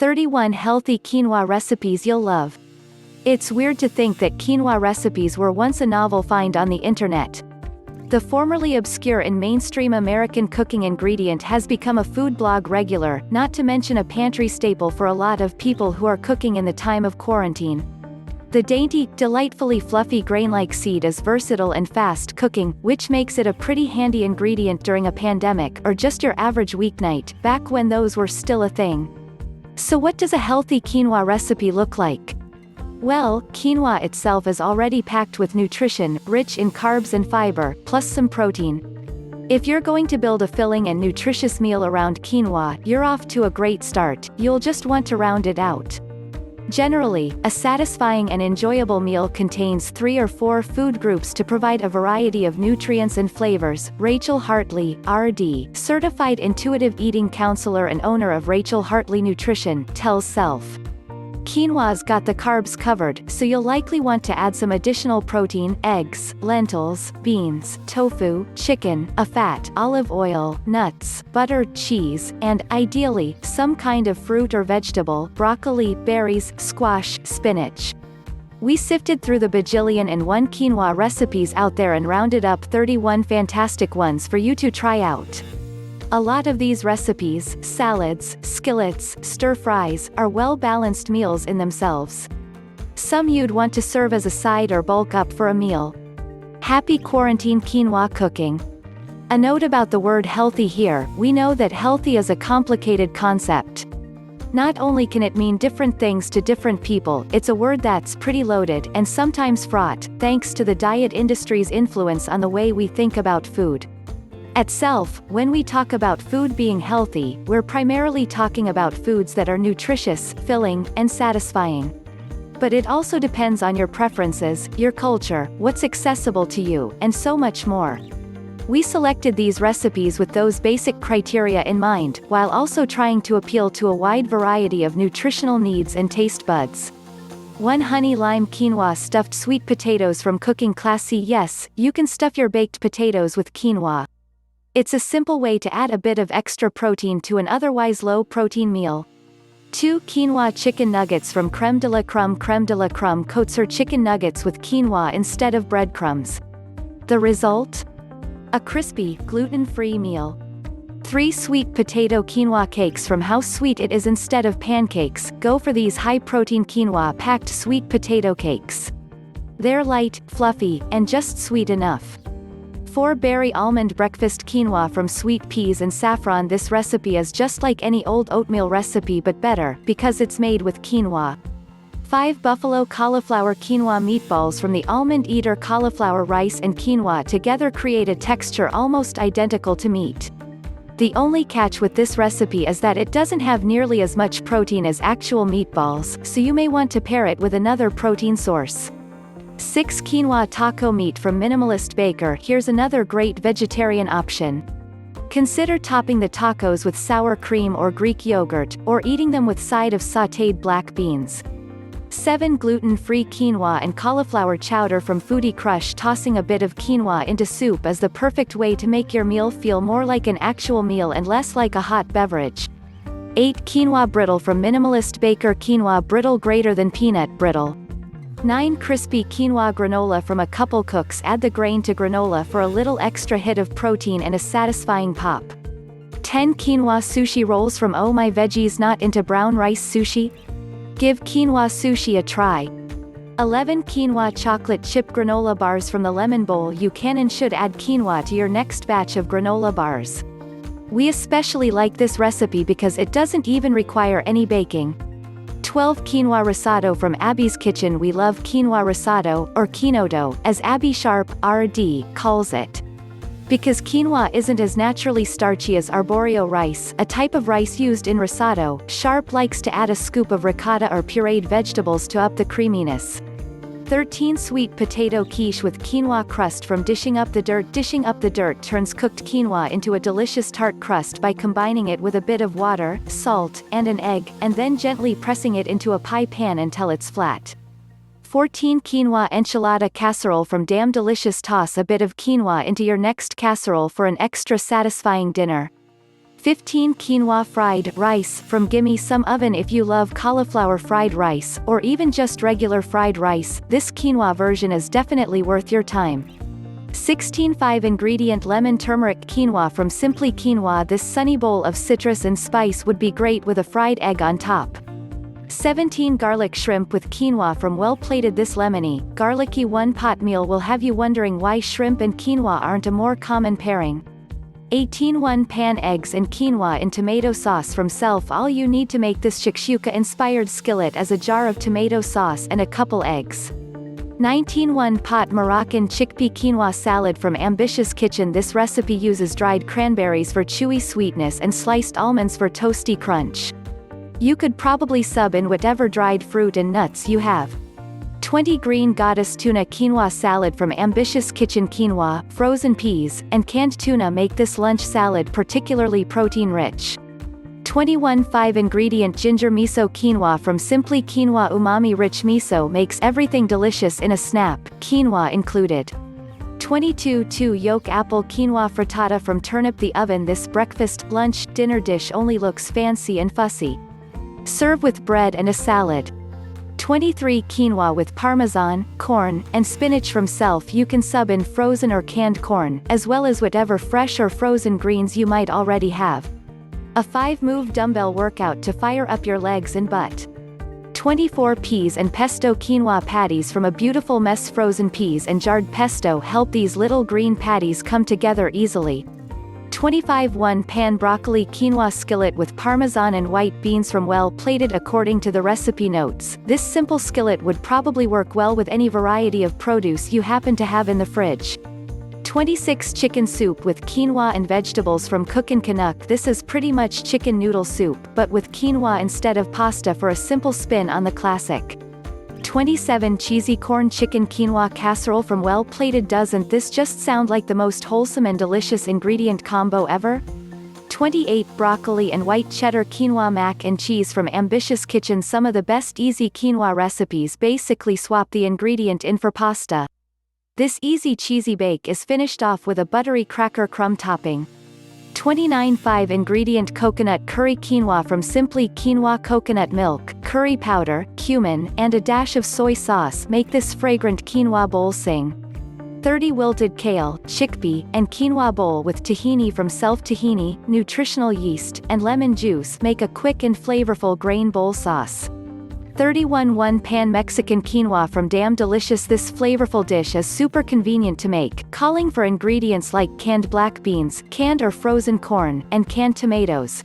31 Healthy Quinoa Recipes You'll Love. It's weird to think that quinoa recipes were once a novel find on the internet. The formerly obscure and mainstream American cooking ingredient has become a food blog regular, not to mention a pantry staple for a lot of people who are cooking in the time of quarantine. The dainty, delightfully fluffy grain-like seed is versatile and fast cooking, which makes it a pretty handy ingredient during a pandemic or just your average weeknight, back when those were still a thing. So what does a healthy quinoa recipe look like? Well, quinoa itself is already packed with nutrition, rich in carbs and fiber, plus some protein. If you're going to build a filling and nutritious meal around quinoa, you're off to a great start. You'll just want to round it out. Generally, a satisfying and enjoyable meal contains 3 or 4 food groups to provide a variety of nutrients and flavors. Rachael Hartley, RD, certified intuitive eating counselor and owner of Rachael Hartley Nutrition, tells Self. Quinoa's got the carbs covered, so you'll likely want to add some additional protein, eggs, lentils, beans, tofu, chicken, a fat, olive oil, nuts, butter, cheese, and, ideally, some kind of fruit or vegetable, broccoli, berries, squash, spinach. We sifted through the bajillion and 1 quinoa recipes out there and rounded up 31 fantastic ones for you to try out. A lot of these recipes, salads, skillets, stir-fries, are well-balanced meals in themselves. Some you'd want to serve as a side or bulk up for a meal. Happy quarantine quinoa cooking. A note about the word healthy here: we know that healthy is a complicated concept. Not only can it mean different things to different people, it's a word that's pretty loaded, and sometimes fraught, thanks to the diet industry's influence on the way we think about food. At Self, when we talk about food being healthy, we're primarily talking about foods that are nutritious, filling, and satisfying. But it also depends on your preferences, your culture, what's accessible to you, and so much more. We selected these recipes with those basic criteria in mind, while also trying to appeal to a wide variety of nutritional needs and taste buds. 1 Honey Lime Quinoa Stuffed Sweet Potatoes from Cooking Classy. Yes, you can stuff your baked potatoes with quinoa. It's a simple way to add a bit of extra protein to an otherwise low-protein meal. 2 Quinoa Chicken Nuggets from Crème de la Crème. Crème de la Crème coats her chicken nuggets with quinoa instead of breadcrumbs. The result? A crispy, gluten-free meal. 3 Sweet Potato Quinoa Cakes from How Sweet It Is. Instead of pancakes, go for these high-protein quinoa-packed sweet potato cakes. They're light, fluffy, and just sweet enough. 4 Berry Almond Breakfast Quinoa from Sweet Peas and Saffron. This recipe is just like any old oatmeal recipe but better, because it's made with quinoa. 5 Buffalo Cauliflower-Quinoa Meatballs from the Almond Eater. Cauliflower, rice and quinoa together create a texture almost identical to meat. The only catch with this recipe is that it doesn't have nearly as much protein as actual meatballs, so you may want to pair it with another protein source. 6 Quinoa Taco Meat from Minimalist Baker. Here's another great vegetarian option. Consider topping the tacos with sour cream or Greek yogurt, or eating them with side of sautéed black beans. 7 Gluten-free Quinoa and Cauliflower Chowder from Foodie Crush. Tossing a bit of quinoa into soup is the perfect way to make your meal feel more like an actual meal and less like a hot beverage. 8 Quinoa Brittle from Minimalist Baker. Quinoa brittle greater than peanut brittle. 9 Crispy Quinoa Granola from A Couple Cooks. Add the grain to granola for a little extra hit of protein and a satisfying pop. 10 Quinoa Sushi Rolls from Oh My Veggies. Not into brown rice sushi? Give quinoa sushi a try. 11 Quinoa Chocolate Chip Granola Bars from The Lemon Bowl. You can and should add quinoa to your next batch of granola bars. We especially like this recipe because it doesn't even require any baking. 12 Quinoa Risotto from Abby's Kitchen. We love quinoa risotto, or quinoa, as Abby Sharp, RD, calls it. Because quinoa isn't as naturally starchy as arborio rice, a type of rice used in risotto, Sharp likes to add a scoop of ricotta or pureed vegetables to up the creaminess. 13 Sweet Potato Quiche with Quinoa Crust from Dishing Up the Dirt. Dishing Up the Dirt turns cooked quinoa into a delicious tart crust by combining it with a bit of water, salt, and an egg, and then gently pressing it into a pie pan until it's flat. 14 Quinoa Enchilada Casserole from Damn Delicious. Toss a bit of quinoa into your next casserole for an extra satisfying dinner. 15 Quinoa fried rice from Gimme Some Oven. If you love cauliflower fried rice, or even just regular fried rice, this quinoa version is definitely worth your time. 16 5-ingredient lemon turmeric quinoa from Simply Quinoa. This sunny bowl of citrus and spice would be great with a fried egg on top. 17 garlic shrimp with quinoa from Well Plated. This lemony, garlicky one-pot meal will have you wondering why shrimp and quinoa aren't a more common pairing. 18 1-pan eggs and quinoa in tomato sauce from Self. All you need to make this shakshuka-inspired skillet is a jar of tomato sauce and a couple eggs. 19 1-pot Moroccan chickpea quinoa salad from Ambitious Kitchen. This recipe uses dried cranberries for chewy sweetness and sliced almonds for toasty crunch. You could probably sub in whatever dried fruit and nuts you have. 20 Green Goddess tuna quinoa salad from Ambitious Kitchen. Quinoa, frozen peas, and canned tuna make this lunch salad particularly protein-rich. 21 5-ingredient ginger miso quinoa from Simply Quinoa. Umami-rich miso makes everything delicious in a snap, quinoa included. 22 2-yolk apple quinoa frittata from Turnip the Oven. This breakfast, lunch, dinner dish only looks fancy and fussy. Serve with bread and a salad. 23 Quinoa with parmesan, corn, and spinach from Self. You can sub in frozen or canned corn, as well as whatever fresh or frozen greens you might already have. A 5-move dumbbell workout to fire up your legs and butt. 24 Peas and Pesto quinoa patties from A Beautiful Mess. Frozen peas and jarred pesto help these little green patties come together easily. 25 1-pan broccoli quinoa skillet with parmesan and white beans from Well Plated. According to the recipe notes, this simple skillet would probably work well with any variety of produce you happen to have in the fridge. 26 chicken soup with quinoa and vegetables from Cookin' Canuck. This is pretty much chicken noodle soup, but with quinoa instead of pasta for a simple spin on the classic. 27 cheesy corn chicken quinoa casserole from Well Plated. Doesn't this just sound like the most wholesome and delicious ingredient combo ever? 28 broccoli and white cheddar quinoa mac and cheese from Ambitious Kitchen. Some of the best easy quinoa recipes basically swap the ingredient in for pasta. This easy cheesy bake is finished off with a buttery cracker crumb topping. 29 5-ingredient coconut curry quinoa from Simply Quinoa. Coconut milk, curry powder, cumin, and a dash of soy sauce make this fragrant quinoa bowl sing. 30 wilted kale, chickpea, and quinoa bowl with tahini from Self. Tahini, nutritional yeast, and lemon juice make a quick and flavorful grain bowl sauce. 31 1-pan Mexican quinoa from Damn Delicious. This flavorful dish is super convenient to make, calling for ingredients like canned black beans, canned or frozen corn, and canned tomatoes.